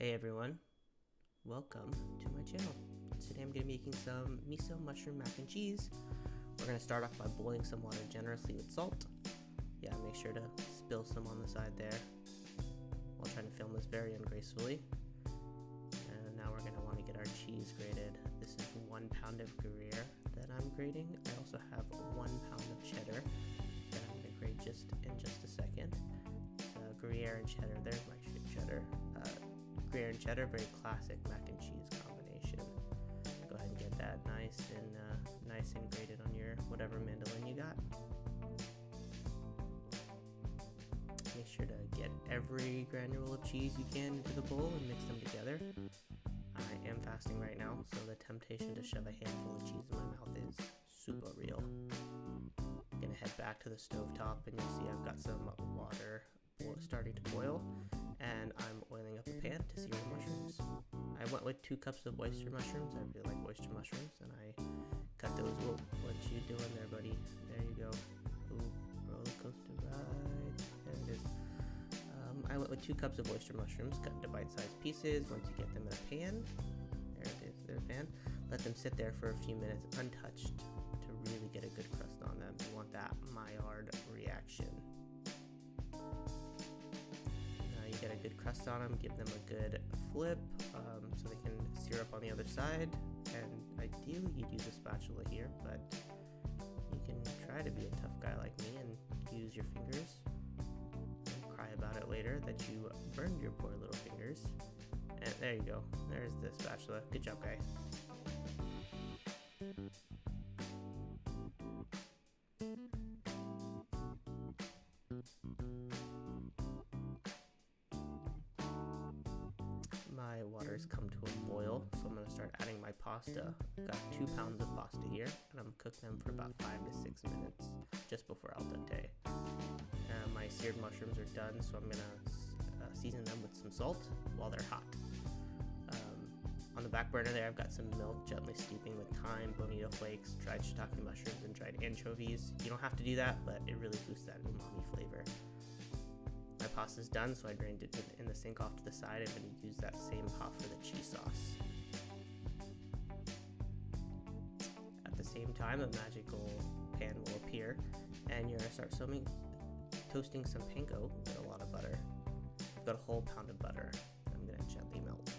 Hey everyone, welcome to my channel. Today I'm going to be making some miso mushroom mac and cheese. We're going to start off by boiling some water generously with salt. Yeah, make sure to spill some on the side there while trying to film this very ungracefully. And now we're going to want to get our cheese grated. This is 1 pound of Gruyere that I'm grating. I also have 1 pound of cheddar that I'm going to grate in just a second. Gruyere and cheddar, there's my cheddar. Gruyere and cheddar, very classic mac and cheese combination. Go ahead and get that nice and grated on your whatever mandolin you got. Make sure to get every granule of cheese you can into the bowl and mix them together. I am fasting right now, so the temptation to shove a handful of cheese in my mouth is super real. I'm gonna head back to the stovetop and you'll see I've got some water starting to boil, and I'm oiling up a pan to sear the mushrooms. I went with 2 cups of oyster mushrooms. I really like oyster mushrooms, and I cut those. Whoa, what you doing there, buddy? There you go. Ooh, roller coaster ride. There it is. I went with 2 cups of oyster mushrooms, cut into bite-sized pieces. Once you get them in a pan, there it is, their pan. Let them sit there for a few minutes untouched to really get a good crust on them. You want that Maillard reaction. Get a good crust on them, give them a good flip so they can sear up on the other side, and ideally you'd use a spatula here, but you can try to be a tough guy like me and use your fingers and cry about it later that you burned your poor little fingers. And there you go, there's the spatula. Good job, guy. My water's come to a boil, so I'm going to start adding my pasta. I've got 2 pounds of pasta here, and I'm going to cook them for about 5 to 6 minutes, just before al dente. My seared mushrooms are done, so I'm going to season them with some salt while they're hot. On the back burner there, I've got some milk gently steeping with thyme, bonito flakes, dried shiitake mushrooms, and dried anchovies. You don't have to do that, but it really boosts that umami flavor. My pasta's done, so I drained it in the sink off to the side. I'm going to use that same pot for the cheese sauce. At the same time, a magical pan will appear, and you're going to start toasting some panko with a lot of butter. I've got a whole pound of butter I'm going to gently melt.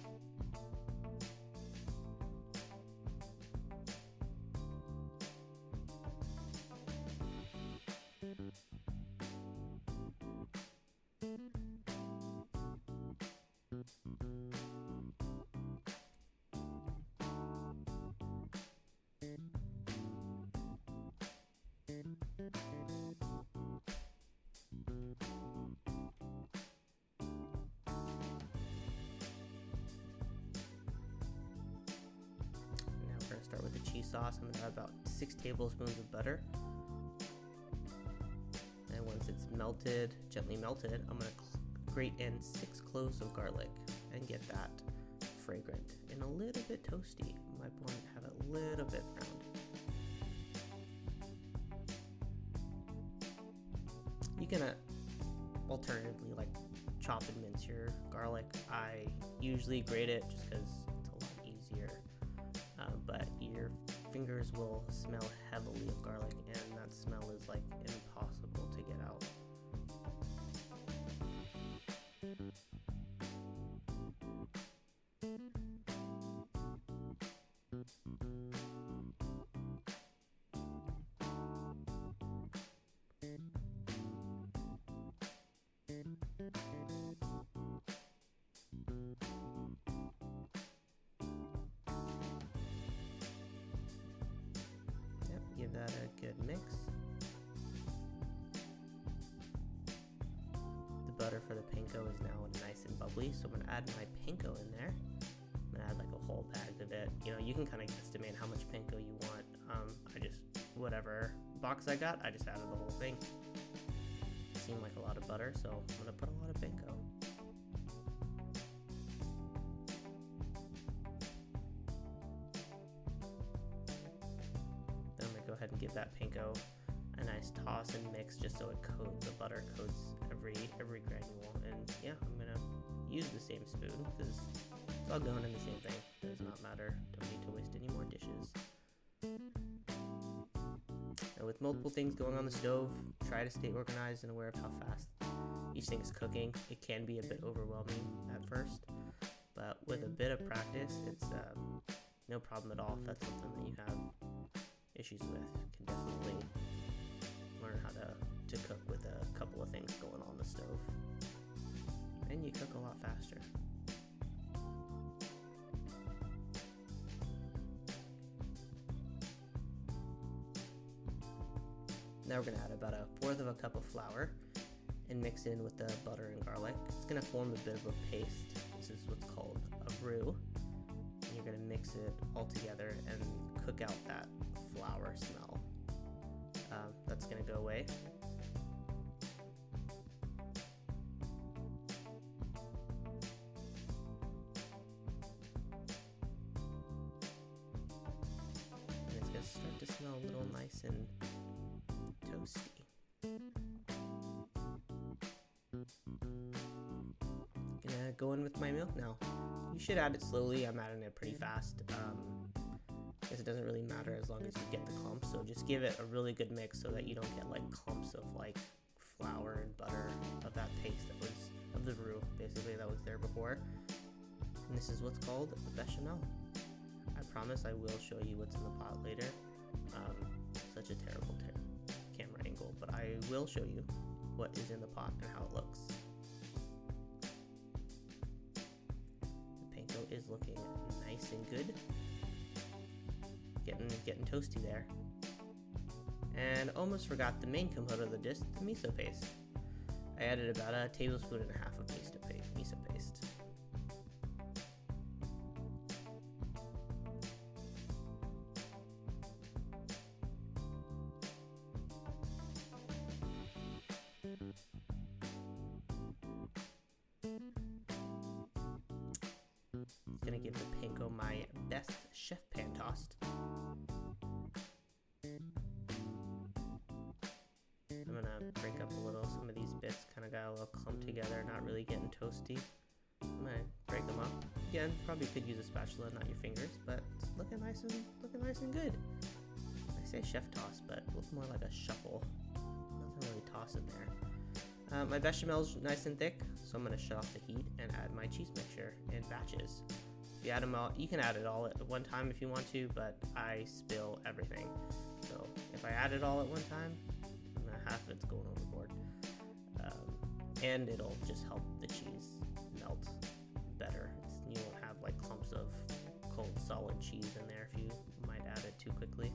Start with the cheese sauce. I'm going to add about 6 tablespoons of butter. And once it's melted, gently melted, I'm going to grate in 6 cloves of garlic and get that fragrant and a little bit toasty. You might want to have it a little bit browned. You can alternatively chop and mince your garlic. I usually grate it just because it's a lot easier. But your fingers will smell heavily of garlic, and that smell is impossible to get out. Give that a good mix. The butter for the panko is now nice and bubbly, so I'm going to add my panko in there. I'm going to add a whole bag of it. You can kind of guesstimate how much panko you want. Whatever box I got, I just added the whole thing. It seemed like a lot of butter, so I'm going to put a lot of panko. Go ahead and give that panko a nice toss and mix just so the butter coats every granule. And yeah, I'm gonna use the same spoon because it's all going in the same thing. Does not matter. Don't need to waste any more dishes. And with multiple things going on the stove, try to stay organized and aware of how fast each thing is cooking. It can be a bit overwhelming at first, but with a bit of practice, it's no problem at all. If that's something that you have issues with, you can definitely learn how to cook with a couple of things going on the stove. And you cook a lot faster. Now we're going to add about 1/4 of a cup of flour and mix in with the butter and garlic. It's going to form a bit of a paste. This is what's called a roux. And you're going to mix it all together and cook out that flour smell. That's going to go away. And it's going to start to smell a little nice and toasty. Gonna go in with my milk now. You should add it slowly. I'm adding it pretty fast. I guess it doesn't really matter as long as you get the clumps. So just give it a really good mix so that you don't get like clumps of like flour and butter of that paste that was of the roux basically that was there before. And this is what's called a bechamel. I promise I will show you what's in the pot later. Such a terrible camera angle, but I will show you what is in the pot and how it looks. The panko is looking nice and good. Getting toasty there. And almost forgot the main component of the dish, the miso paste. I added about 1.5 tablespoons of miso paste. Gonna give the panko my best chef pan tossed. I'm gonna break up a little. Some of these bits kind of got a little clumped together, not really getting toasty. I'm gonna break them up. Again, probably could use a spatula, not your fingers, but it's looking nice and good. I say chef toss, but it looks more like a shuffle. Nothing really toss in there. My bechamel's nice and thick, so I'm gonna shut off the heat and add my cheese mixture in batches. If you add them all, you can add it all at one time if you want to, but I spill everything. So if I add it all at one time, half of it's going overboard. And it'll just help the cheese melt better. You won't have like clumps of cold solid cheese in there if you might add it too quickly.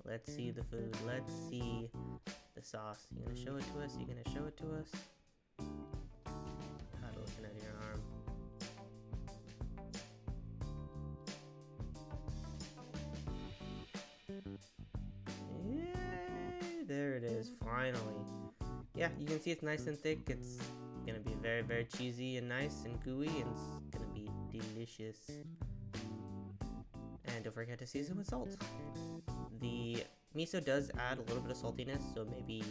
Let's see the food. Let's see the sauce. You gonna show it to us? You gonna show it to us? Tired of looking at your arm. Yay! There it is, finally. Yeah, you can see it's nice and thick. It's gonna be very, very cheesy and nice and gooey, and it's gonna be delicious. And don't forget to season with salt. The miso does add a little bit of saltiness, so maybe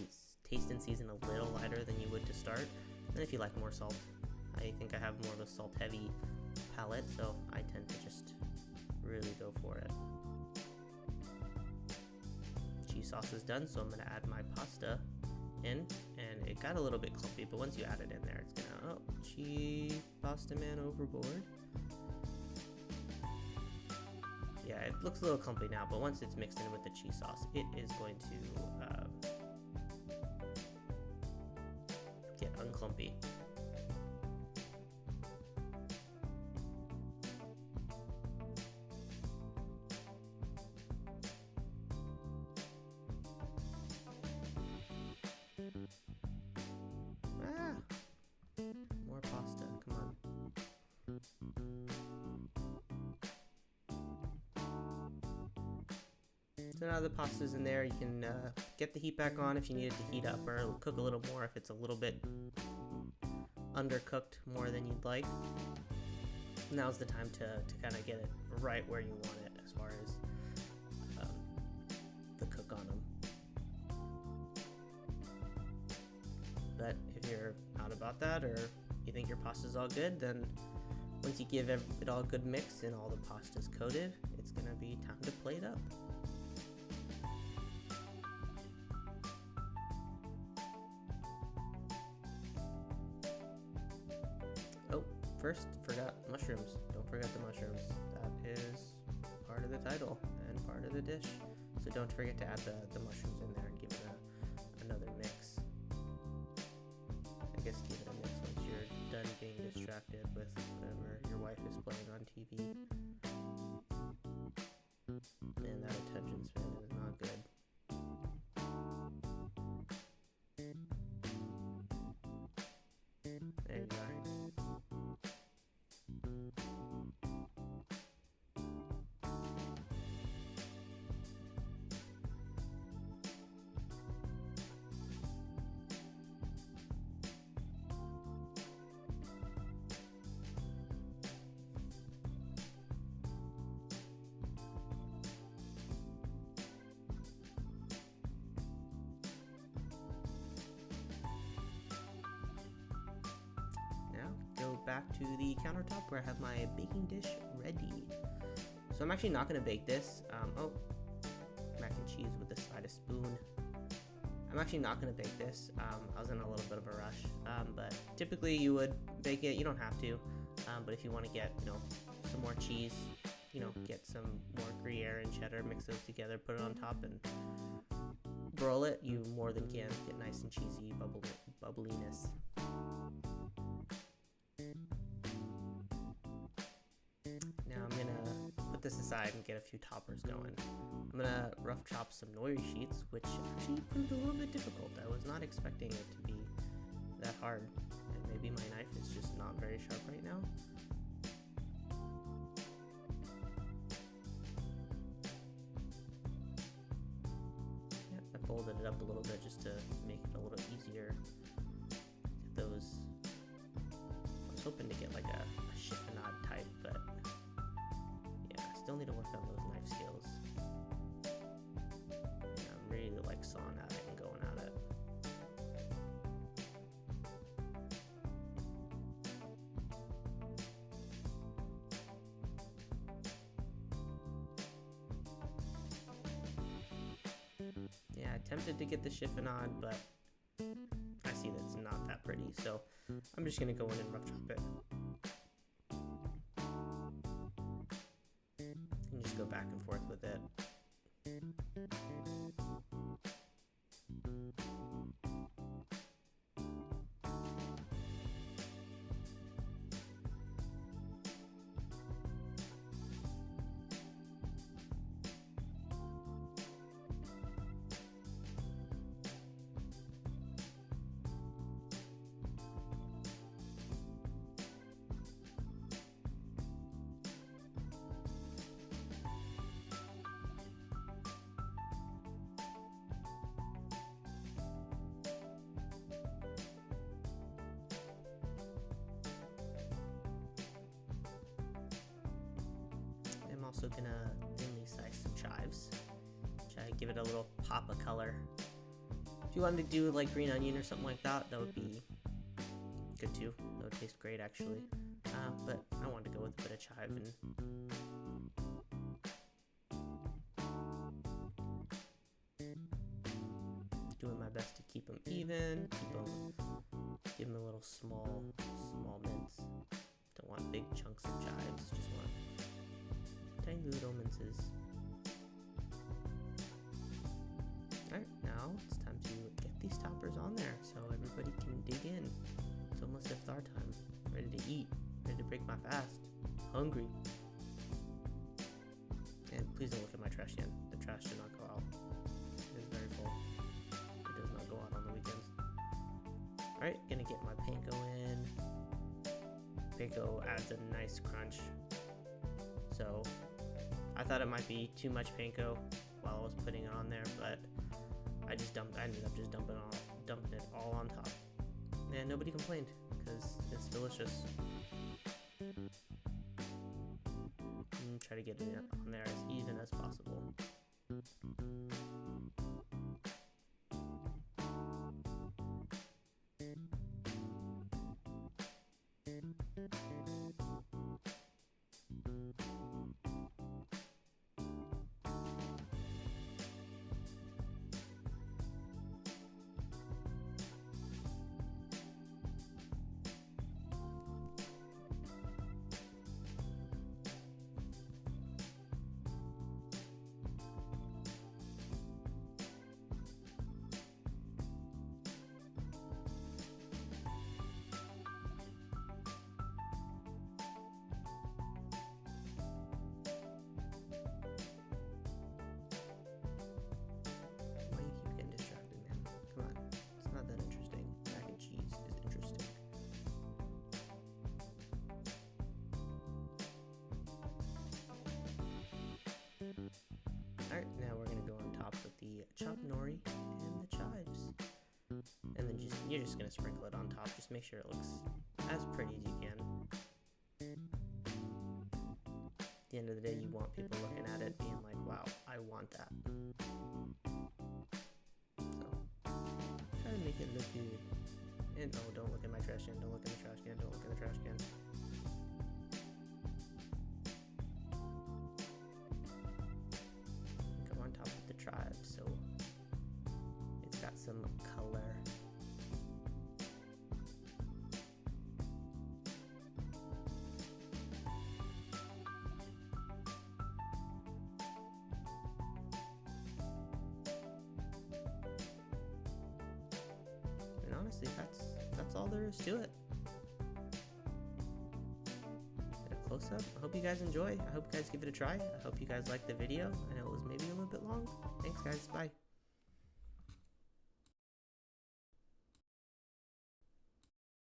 taste and season a little lighter than you would to start. And if you like more salt, I think I have more of a salt-heavy palate, so I tend to just really go for it. Cheese sauce is done, so I'm gonna add my pasta in, and it got a little bit clumpy, but once you add it in there, it's gonna, oh, cheese pasta man overboard. Yeah, it looks a little clumpy now, but once it's mixed in with the cheese sauce, it is going to get unclumpy. More pasta, come on. So now the pasta's in there. You can get the heat back on if you need it to heat up, or cook a little more if it's a little bit undercooked more than you'd like. Now's the time to kind of get it right where you want it as far as the cook on them. But if you're out about that, or you think your pasta's all good, then once you give it all a good mix and all the pasta's coated, it's gonna be time to plate up. Oh, first, forgot mushrooms. Don't forget the mushrooms. That is part of the title and part of the dish. So don't forget to add the mushrooms in there and give it another mix. I guess give it a mix once you're done being distracted with whatever your wife is playing on TV. Man, that attention span is not good. There you are. Go back to the countertop where I have my baking dish ready. So I'm actually not going to bake this. Mac and cheese with a side of spoon. I'm actually not going to bake this. I was in a little bit of a rush, but typically you would bake it. You don't have to, but if you want to get some more cheese, get some more Gruyere and cheddar, mix those together, put it on top, and broil it. You more than can get nice and cheesy bubbliness. Now I'm gonna put this aside and get a few toppers going. I'm gonna rough chop some Nori Sheets, which actually proved a little bit difficult. I was not expecting it to be that hard, and maybe my knife is just not very sharp right now. Yeah, I folded it up a little bit just to make it a little easier. Get those. I was hoping to get like a chiffonade type, but yeah, I still need to work on those knife skills. Yeah, I'm really like sawing at it and going at it. Yeah, I attempted to get the chiffonade, but I see that it's not that pretty, so I'm just gonna go in and rough chop it. And just go back and forth with it. I'm also gonna thinly slice some chives. Try to give it a little pop of color. If you wanted to do like green onion or something like that, that would be good too. That would taste great actually. But I wanted to go with a bit of chive and doing my best to keep them even, give them a little small mince. Don't want big chunks of chives, just want tiny little minces. Alright, now it's time to get these toppers on there so everybody can dig in. It's almost iftar time. Ready to eat. Ready to break my fast. Hungry. And please don't look at my trash can. The trash did not go out. It is very full. It does not go out on the weekends. Alright, gonna get my panko in. Panko adds a nice crunch. So I thought it might be too much panko while I was putting it on there, but I ended up just dumping it all on top, and nobody complained because it's delicious. And try to get it on there as even as possible. Alright, now we're going to go on top with the chopped nori and the chives. And then you're just going to sprinkle it on top. Just make sure it looks as pretty as you can. At the end of the day, you want people looking at it being like, wow, I want that. So, try to make it look good. And oh, don't look at my trash can, don't look at the trash can, don't look at the trash can. Chives, so it's got some color. And honestly, that's all there is to it. Close up. I hope you guys enjoy. I hope you guys give it a try. I hope you guys liked the video. I know it was maybe a little bit long. Thanks guys. Bye.